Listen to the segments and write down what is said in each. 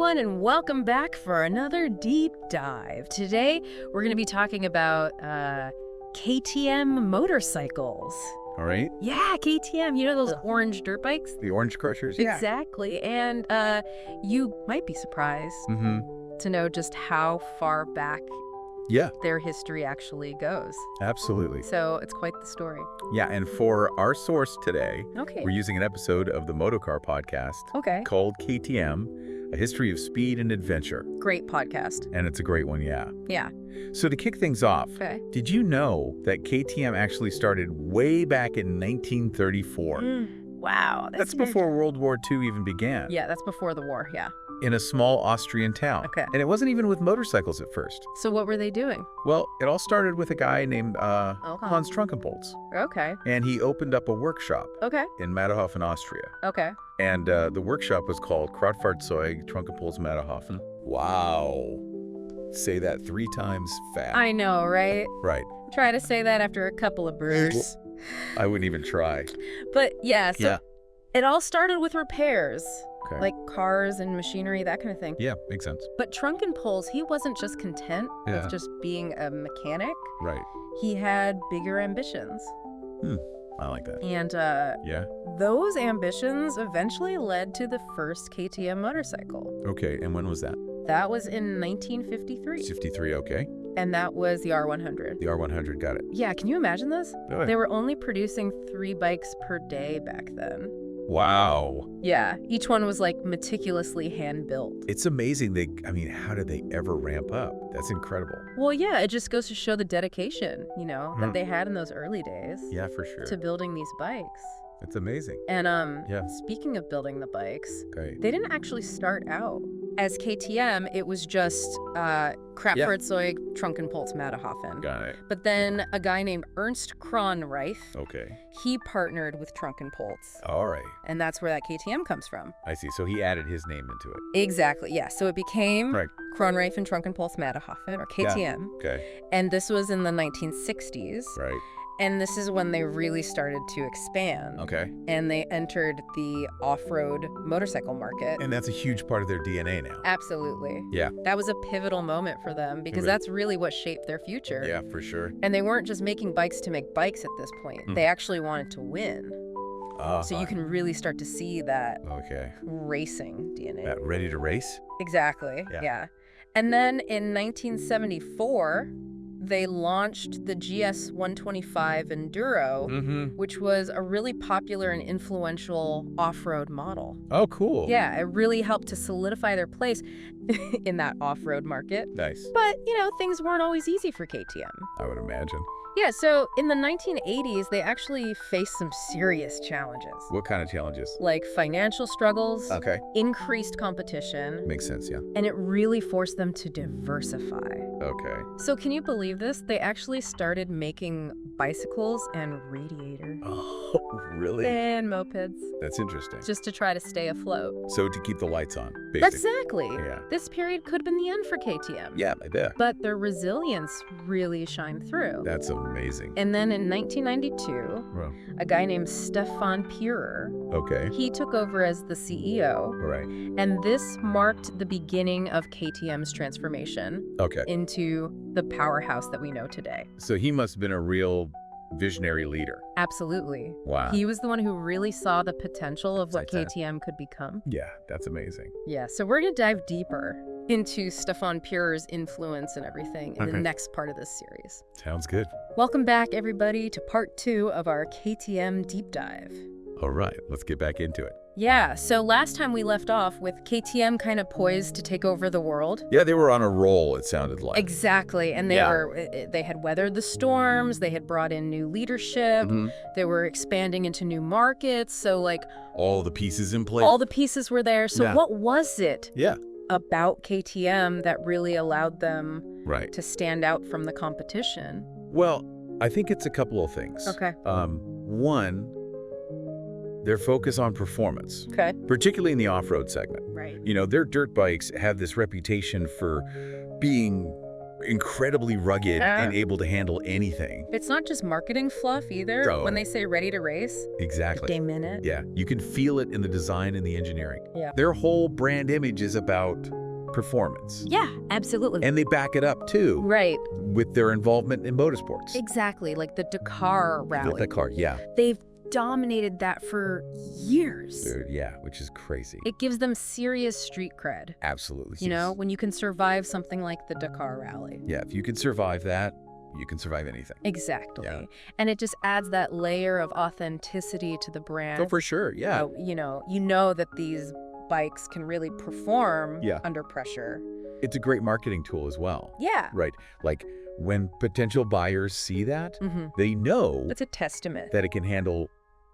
everyone, and welcome back for another deep dive. Today, we're going to be talking about KTM motorcycles. All right. Yeah, KTM. You know those orange dirt bikes? The orange crushers? Yeah. Exactly. And you might be surprised to know just how far back their history actually goes. Absolutely. So it's quite the story. Yeah, and for our source today, Okay. we're using an episode of the Moto Car Podcast called KTM, A History of Speed and Adventure. Great podcast. And it's a great one, yeah. Yeah. So to kick things off, did you know that KTM actually started way back in 1934? Wow. That's before World War II even began. Yeah, that's before the war, yeah. In a small Austrian town. Okay. And it wasn't even with motorcycles at first. So what were they doing? Well, it all started with a guy named Hans Trunkenpolz. Okay. And he opened up a workshop in Matterhofen, Austria. Okay. And the workshop was called Kraftfahrzeug Trunkenpolz Matterhofen. Wow. Say that 3 times fast. I know, right? Right. Try to say that after a couple of brews. I wouldn't even try. But yeah, so it all started with repairs. Okay. Like cars and machinery, that kind of thing. Yeah, makes sense. But Trunkenpolz, he wasn't just content with just being a mechanic. Right. He had bigger ambitions. I like that. And those ambitions eventually led to the first KTM motorcycle. Okay, and when was that? That was in 1953. 53, okay. And that was the R100. The R100, got it. Yeah, can you imagine this? Really? They were only producing 3 bikes per day back then. Wow. Yeah, each one was like meticulously hand-built. It's amazing. How did they ever ramp up? That's incredible. Well, yeah, it just goes to show the dedication, that they had in those early days. Yeah, for sure. To building these bikes. It's amazing. And speaking of building the bikes, they didn't actually start out as KTM. It was just Kraftfahrzeug Trunkenpolz Matterhofen. Got it. But then a guy named Ernst Kronreich, he partnered with Trunkenpolz. All right. And that's where that KTM comes from. I see. So he added his name into it. Exactly, yeah. So it became Kronreich and Trunkenpolz Matterhofen, or KTM. Yeah. Okay. And this was in the 1960s. Right. And this is when they really started to expand. Okay. And they entered the off-road motorcycle market. And that's a huge part of their DNA now. Absolutely. Yeah. That was a pivotal moment for them because that's really what shaped their future. Yeah, for sure. And they weren't just making bikes to make bikes at this point. They actually wanted to win. So you can really start to see that racing DNA. That ready to race? Exactly. Yeah. And then in 1974, they launched the GS 125 Enduro, which was a really popular and influential off-road model. Oh, cool. Yeah, it really helped to solidify their place in that off-road market. Nice. But, things weren't always easy for KTM. I would imagine. Yeah, so in the 1980s, they actually faced some serious challenges. What kind of challenges? Like financial struggles, increased competition. Makes sense, yeah. And it really forced them to diversify. Okay. So can you believe this? They actually started making bicycles and radiators. Oh, really? And mopeds. That's interesting. Just to try to stay afloat. So to keep the lights on, basically. Exactly. Yeah. This period could have been the end for KTM. Yeah, I bet. But their resilience really shined through. That's amazing. And then in 1992, a guy named Stefan Purer, he took over as the CEO. Right. And this marked the beginning of KTM's transformation into the powerhouse that we know today. So he must have been a real visionary leader. Absolutely. Wow. He was the one who really saw the potential of what KTM could become. Yeah, that's amazing. Yeah, so we're going to dive deeper into Stefan Purer's influence and everything in the next part of this series. Sounds good. Welcome back, everybody, to part 2 of our KTM deep dive. All right, let's get back into it. Yeah, so last time we left off with KTM kind of poised to take over the world. Yeah, they were on a roll, it sounded like. Exactly, and they had weathered the storms, they had brought in new leadership, they were expanding into new markets, so like... all the pieces in place? All the pieces were there, so what was it about KTM that really allowed them to stand out from the competition? Well, I think it's a couple of things. Okay. One, their focus on performance, particularly in the off-road segment. Right. Their dirt bikes have this reputation for being incredibly rugged and able to handle anything. It's not just marketing fluff either. No. When they say ready to race, Exactly. they mean it. Yeah, you can feel it in the design and the engineering. Yeah. Their whole brand image is about performance. Yeah, absolutely. And they back it up, too. Right. With their involvement in motorsports. Exactly, like the Dakar Rally. The Dakar, yeah. They've dominated that for years. Dude, yeah, which is crazy. It gives them serious street cred. Absolutely. You know, when you can survive something like the Dakar Rally. Yeah, if you can survive that, you can survive anything. Exactly. Yeah. And it just adds that layer of authenticity to the brand. Oh, for sure, yeah. You know that these bikes can really perform under pressure. It's a great marketing tool as well. Yeah. Right. Like, when potential buyers see that, they know It's a testament that it can handle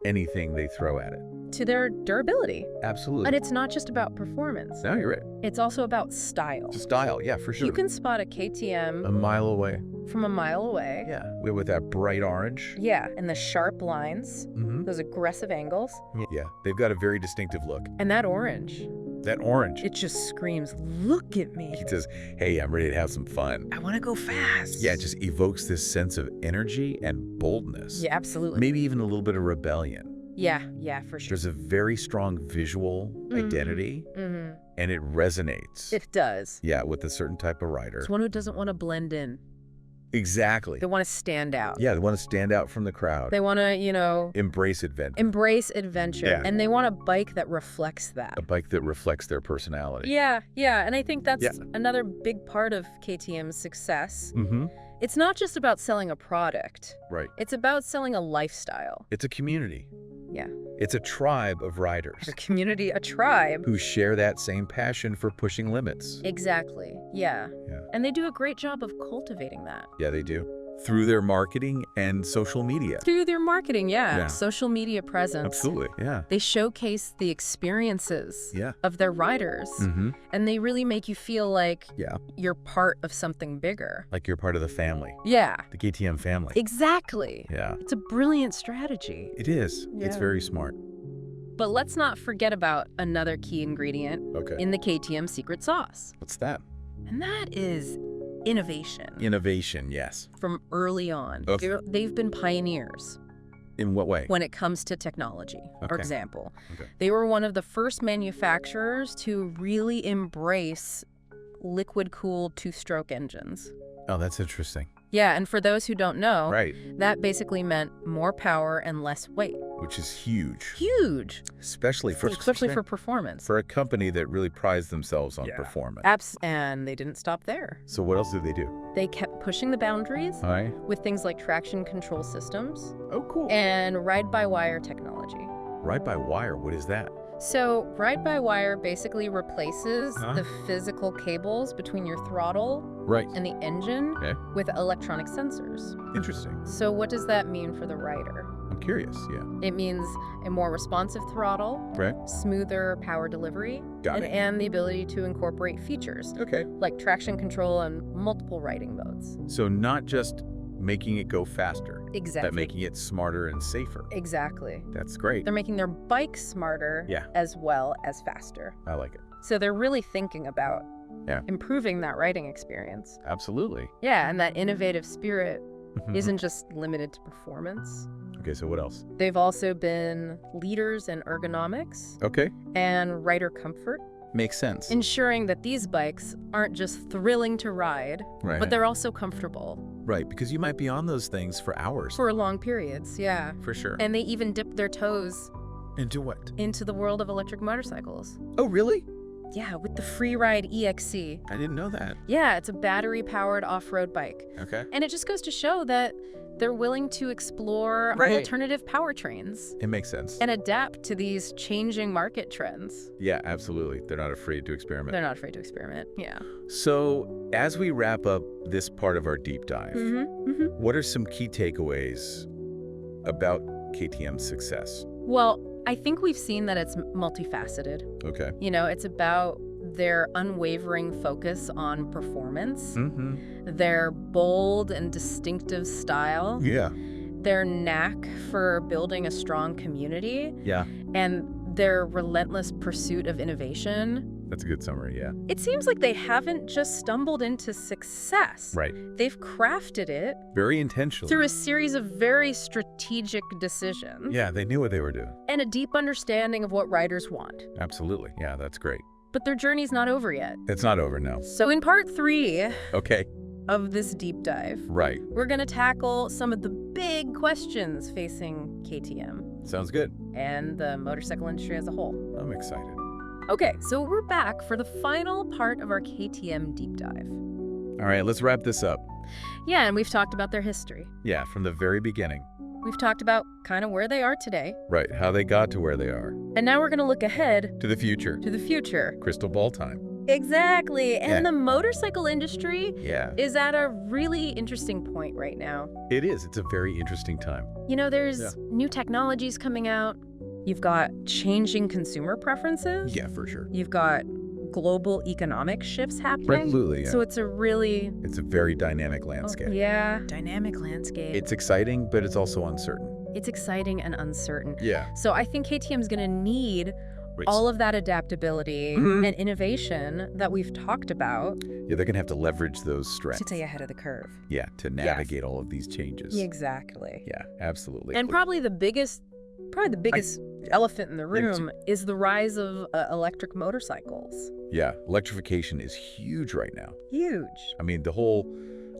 anything they throw at it. to their durability. Absolutely. And it's not just about performance. No, you're right. It's also about style. It's a style, yeah, for sure. You can spot a KTM a mile away. from a mile away. Yeah, with that bright orange. Yeah, and the sharp lines, Mm-hmm. those aggressive angles, Yeah, they've got a very distinctive look. and that orange. That orange. It just screams, look at me. He says, hey, I'm ready to have some fun. I want to go fast. Yeah, it just evokes this sense of energy and boldness. Yeah, absolutely. Maybe even a little bit of rebellion. Yeah, for sure. There's a very strong visual identity, and it resonates. It does. Yeah, with a certain type of rider. It's one who doesn't want to blend in. Exactly. They want to stand out. Yeah, they want to stand out from the crowd. They want to, Embrace adventure. embrace adventure. Yeah. And they want a bike that reflects that. A bike that reflects their personality. Yeah. And I think that's another big part of KTM's success. Mm-hmm. It's not just about selling a product. Right. It's about selling a lifestyle. It's a community. Yeah. It's a tribe of riders A community, a tribe. who share that same passion for pushing limits. Exactly. Yeah. Yeah. And they do a great job of cultivating that. Yeah, they do. Through their marketing and social media. Through their marketing, Yeah. social media presence. Absolutely, yeah. They showcase the experiences Yeah. of their riders, Mm-hmm. and they really make you feel like Yeah, you're part of something bigger. like you're part of the family, Yeah, the KTM family. exactly. Yeah, It's a brilliant strategy. it is. It's Yeah. very smart. But let's not forget about another key ingredient Okay. in the KTM secret sauce, What's that? and that is innovation. Innovation, yes. From early on. Okay. They've been pioneers In what way? when it comes to technology. For Okay. example, Okay. they were one of the first manufacturers to really embrace liquid-cooled two-stroke engines. Oh, that's interesting. Yeah, and for those who don't know, Right. that basically meant more power and less weight. Which is huge. Huge, Especially for performance. for a company that really prides themselves on performance. And they didn't stop there. So what else did they do? They kept pushing the boundaries All right. with things like traction control systems Oh, cool. and ride-by-wire technology. Ride-by-wire, what is that? So ride-by-wire basically replaces Huh? the physical cables between your throttle Right. and the engine Okay. with electronic sensors. Interesting. So what does that mean for the rider? I'm curious, yeah. It means a more responsive throttle, Right. smoother power delivery, Got it. and the ability to incorporate features Okay. like traction control and multiple riding modes. So not just making it go faster, Exactly. but making it smarter and safer. Exactly. That's great. They're making their bike smarter Yeah. as well as faster. I like it. So they're really thinking about Yeah. improving that riding experience. Absolutely. Yeah, and that innovative spirit Mhm. isn't just limited to performance. Okay, so what else? They've also been leaders in ergonomics Okay. and rider comfort, Makes sense. ensuring that these bikes aren't just thrilling to ride, Right. but they're also comfortable Right, because you might be on those things for hours. for long periods. Yeah. For sure. And they even dip their toes Into what? into the world of electric motorcycles. Oh, really? Yeah, with the Freeride EXC. I didn't know that. Yeah, it's a battery-powered off-road bike. Okay. And it just goes to show that they're willing to explore Right. alternative powertrains It makes sense. and adapt to these changing market trends. Yeah, absolutely. They're not afraid to experiment. They're not afraid to experiment. Yeah. So, as we wrap up this part of our deep dive, what are some key takeaways about KTM's success? Well, I think we've seen that it's multifaceted. Okay. You know, it's about their unwavering focus on performance, Mm-hmm. their bold and distinctive style, Yeah. their knack for building a strong community, Yeah. and their relentless pursuit of innovation That's a good summary, yeah. It seems like they haven't just stumbled into success. Right. They've crafted it Very intentional. through a series of very strategic decisions. Yeah, they knew what they were doing. And a deep understanding of what riders want. Absolutely. Yeah, that's great. But their journey's not over yet. It's not over now. So in part 3 Okay. of this deep dive, Right. we're going to tackle some of the big questions facing KTM Sounds good. and the motorcycle industry as a whole. I'm excited. Okay, so we're back for the final part of our KTM deep dive. All right, let's wrap this up. Yeah, and we've talked about their history. Yeah, from the very beginning. We've talked about kind of where they are today. Right, how they got to where they are. And now we're going to look ahead To the future. to the future. Crystal ball time. Exactly. And Yeah. the motorcycle industry Yeah. is at a really interesting point right now. It is. It's a very interesting time. You know, there's Yeah. new technologies coming out. You've got changing consumer preferences. Yeah, for sure. You've got global economic shifts happening. Absolutely, yeah. So it's a really, It's a very dynamic landscape. yeah, dynamic landscape. It's exciting, but it's also uncertain. It's exciting and uncertain. Yeah. So I think KTM is going to need all of that adaptability Mhm. and innovation that we've talked about Yeah, they're going to have to leverage those strengths. to stay ahead of the curve. Yeah, to navigate all of these changes. Exactly. Yeah, absolutely. And probably the biggest elephant in the room is the rise of electric motorcycles. Yeah, electrification is huge right now. Huge. I mean, the whole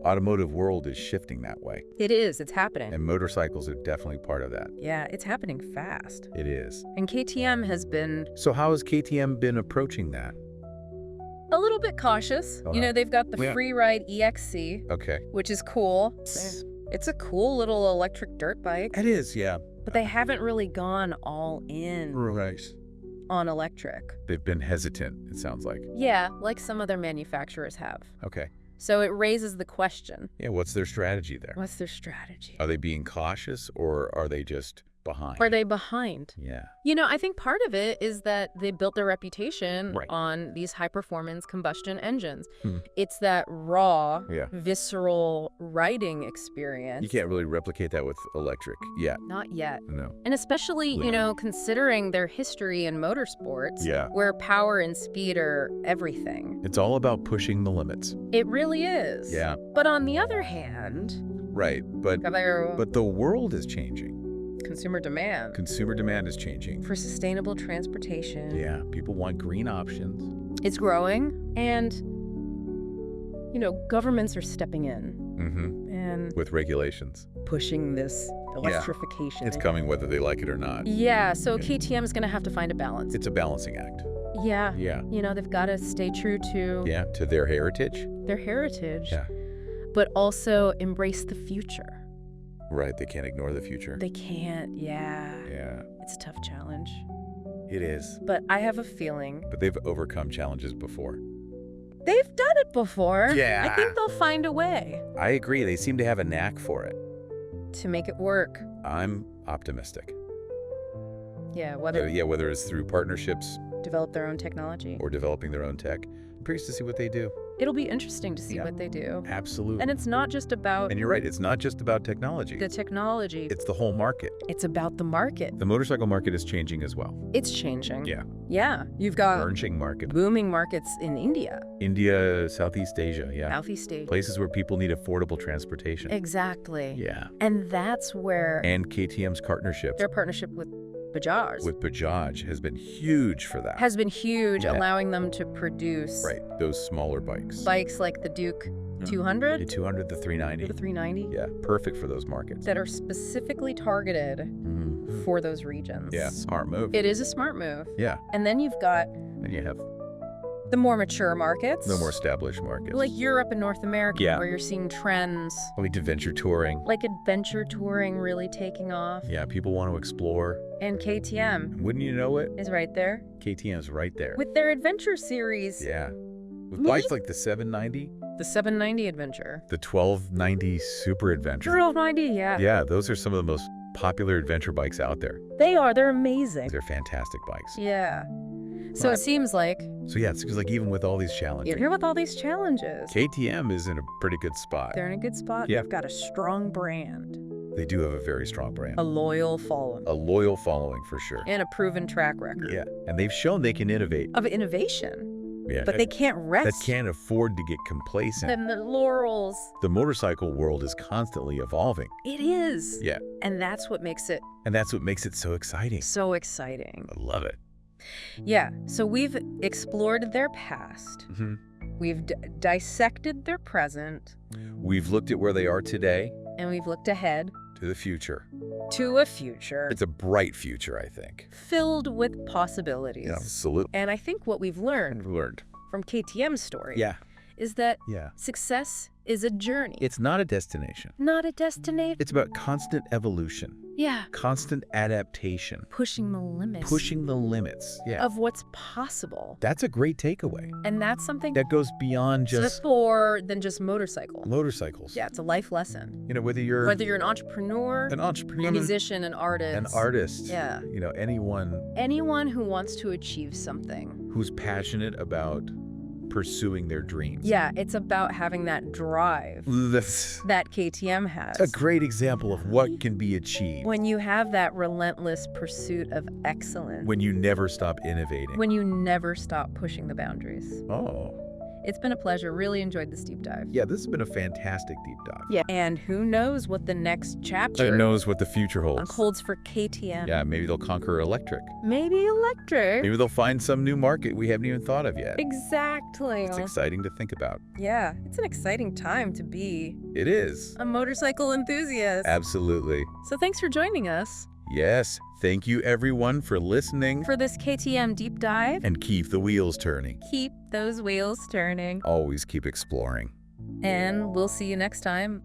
automotive world is shifting that way. It is. It's happening. And motorcycles are definitely part of that. Yeah, it's happening fast. It is. And KTM has been So how has KTM been approaching that? a little bit cautious. Oh, You know, they've got the yeah. Freeride EXC, Okay. which is cool. It's a cool little electric dirt bike, It is, yeah. but they haven't really gone all in Right. on electric. They've been hesitant, it sounds like. Yeah, like some other manufacturers have. Okay. So it raises the question, Yeah, what's their strategy there? what's their strategy? Are they being cautious or are they just behind? Are they behind? Yeah. You know, I think part of it is that they built their reputation Right. on these high-performance combustion engines. Hmm. It's that raw, Yeah. visceral riding experience. You can't really replicate that with electric. Yeah. Not yet. No. And especially, Yeah. you know, considering their history in motorsports, Yeah. where power and speed are everything. It's all about pushing the limits. It really is. Yeah. But on the other hand, Right. But the world is changing. consumer demand Consumer demand is changing. for sustainable transportation. Yeah. People want green options. It's growing, and, you know, governments are stepping in Mm-hmm. and With regulations. pushing this electrification. It's coming whether they like it or not. Yeah, so Yeah. KTM is going to have to find a balance. It's a balancing act. Yeah. Yeah. You know, they've got to stay true to Yeah. To their heritage. their heritage, Yeah. but also embrace the future. Right. They can't ignore the future. They can't, yeah. Yeah. It's a tough challenge. It is. But I have a feeling But they've overcome challenges before. they've done it before. Yeah. I think they'll find a way I agree. They seem to have a knack for it. to make it work. I'm optimistic. Yeah, whether Whether it's through partnerships develop their own technology. or developing their own tech. I'm curious to see what they do. It'll be interesting to see Yeah. what they do. Absolutely. And it's not just about And you're right. It's not just about technology. the technology. It's the whole market. It's about the market. The motorcycle market is changing as well. It's changing. Yeah. Yeah. You've got Emerging market. booming markets in India, India, Southeast Asia. Yeah. Southeast Asia. Places where people need affordable transportation. Exactly. Yeah. And that's where And KTM's partnership their partnership with Bajaj with Bajaj has been huge for that. has been huge, Yeah. allowing them to produce Right. Those smaller bikes. bikes like the Duke Yeah. 200, The 200, the 390. the 390, Yeah. Perfect for those markets. that are specifically targeted Mhm. for those regions. Yeah. Smart move. It is a smart move. Yeah. And then you've got And you have the more mature markets. the more established markets. like Europe and North America, Yeah. where you're seeing trends like adventure touring. like adventure touring really taking off. Yeah. People want to explore. And KTM Wouldn't you know it? is right there KTM's right there. with their adventure series. Yeah. With bikes like the 790, The 790 Adventure. the 1290 Super Adventure. 1290, yeah. Yeah, those are some of the most popular adventure bikes out there. They are. They're amazing. They're fantastic bikes. Yeah. So Right. it seems like So yeah, it's like even with all these challenges, you're here with all these challenges. KTM is in a pretty good spot. They're in a good spot. Yeah. They've got a strong brand, They do have a very strong brand. a loyal following, A loyal following for sure. and a proven track record Yeah, and they've shown they can innovate. of innovation. Yeah. But they can't rest. That can't afford to get complacent. And the laurels. The motorcycle world is constantly evolving. It is. Yeah. And that's what makes it so exciting. so exciting. I love it. Yeah. So we've explored their past. We've dissected their present. We've looked at where they are today. And we've looked ahead. To the future. To a future. It's a bright future, I think. Filled with possibilities. Yeah, absolutely. And I think what we've learned from KTM's story is that success is a journey. It's not a destination. Not a destination. It's about constant evolution. Yeah. Constant adaptation. Pushing the limits. Pushing the limits. Yeah. Of what's possible. That's a great takeaway. And that's something that goes beyond just more than just motorcycles. Yeah, it's a life lesson. You know, whether you're an entrepreneur, a musician, an artist. Yeah. You know, anyone who wants to achieve something. Who's passionate about pursuing their dreams. Yeah, it's about having that drive that KTM has. A great example of what can be achieved. When you have that relentless pursuit of excellence. When you never stop innovating. When you never stop pushing the boundaries. Oh. It's been a pleasure. Really enjoyed this deep dive. Yeah, this has been a fantastic deep dive. Yeah. And who knows what the next chapter knows what the future holds for KTM. Yeah, maybe they'll conquer electric. Maybe electric. Maybe they'll find some new market we haven't even thought of yet. Exactly. It's exciting to think about. Yeah, it's an exciting time to be It is. a motorcycle enthusiast. Absolutely. So thanks for joining us. Yes. Thank you, everyone, for listening. For this KTM deep dive. And keep the wheels turning. Keep those wheels turning. Always keep exploring. And we'll see you next time